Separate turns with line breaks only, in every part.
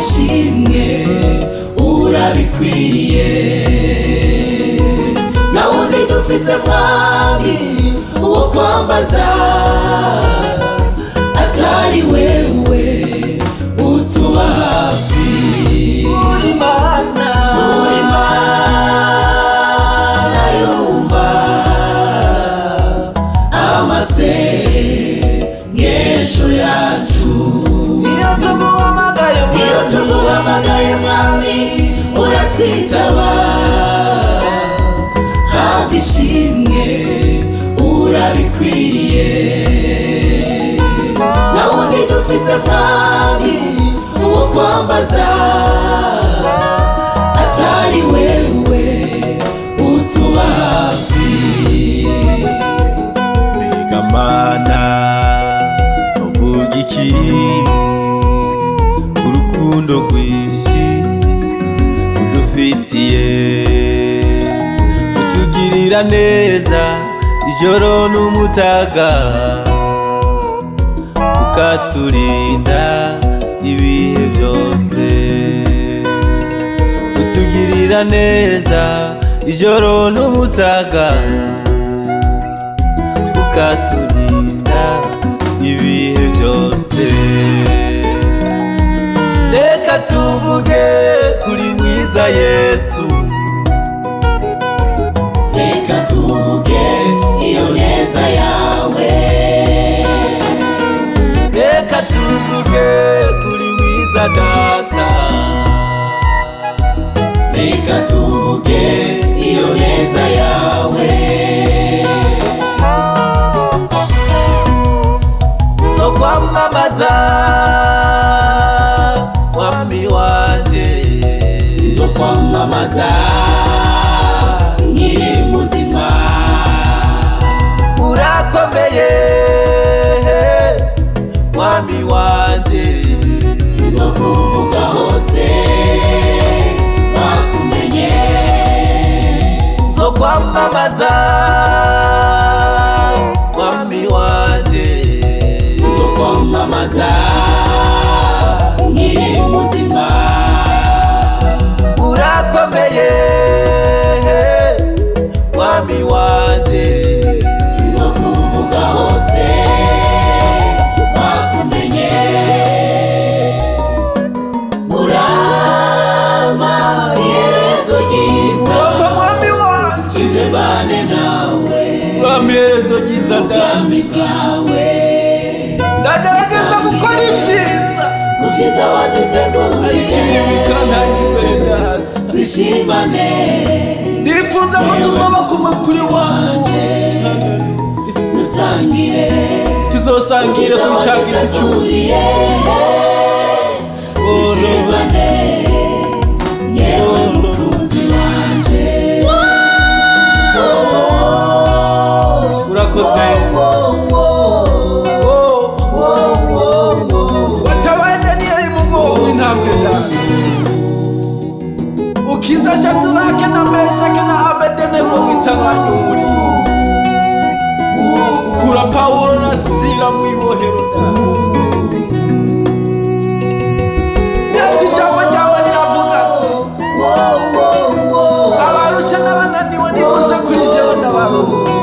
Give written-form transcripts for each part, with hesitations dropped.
ishimwe urabikwiriye na wundi dufise mwami uwo kwambaza atari wewe utuba hafi uri Mana yumva amasengesho yacu iyo tuguhamagaye mwami uratwitaba hafi ishimwe urabikwiriye na wundi dufise mwami uwo kwambaza atari wewe utuba hafi
mbega Mana novuga iki urukundo rwinshi udufitiye utugirira neza ijoro n'umutaga ukaturinda ibihe byose utugirira neza ijoro n'umutaga ukaturinda ibihe byose reka tuvuge kuri mwiza Yesu
reka tuvuge iyo neza yawe
reka tuvuge kuri mwiza Data
reka tuvuge iyo neza yawe
zo kwamamaza mwami wanje
zo kwamamaza nkiri muzima
urakomeye mwami wanje
zo kuvuga hose bakumenye
zo kwamamaza mwami wanje
zo kwamamaza nkiri muzima
urakomeye mwami wanje
zo kuvuga hose bakumenye urama iherezo ryiza
mwami wanje
izebane nawe
mwami iherezo ryiza
ubwami bwawe
ndagerageza gukora ibyiza
mu byiza waduteguriye twishimane
nifuza ko tuzaba kumwe kuri wa munsi tuzosangire ku cya giti cy'ubuzima
twishimane yewe mukunzi wanje
urakoze watabaye Daniyeli mu bwoko w'intambwe yanjye ukiza Shadraka na Meshaki na Abedenego witabanye umuriro kura Pawulo na Sila mu ibohero ndetse ijambo ryawe riravuga ati abarusha n'abananiwe nimuze kuri jewe ndabaruhura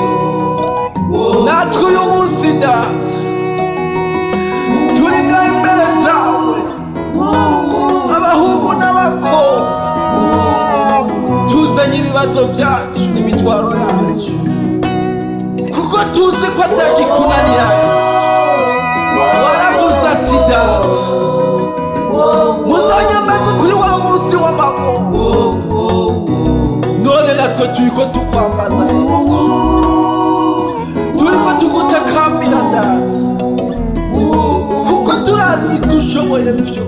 natwe uyu munsi Data turi ngaho imbere zawe abahungu n'abakobwa tuzanye ibibazo byacu n'imitwaro yacu kuko tuzi ko atagikunanira waravuze ati Data muzanyamaze kuri wa munsi w'amagorwa none natwe turiko tukwambaza Yesu turiko tugutakambira Data kuko turazi ko ushoboye byose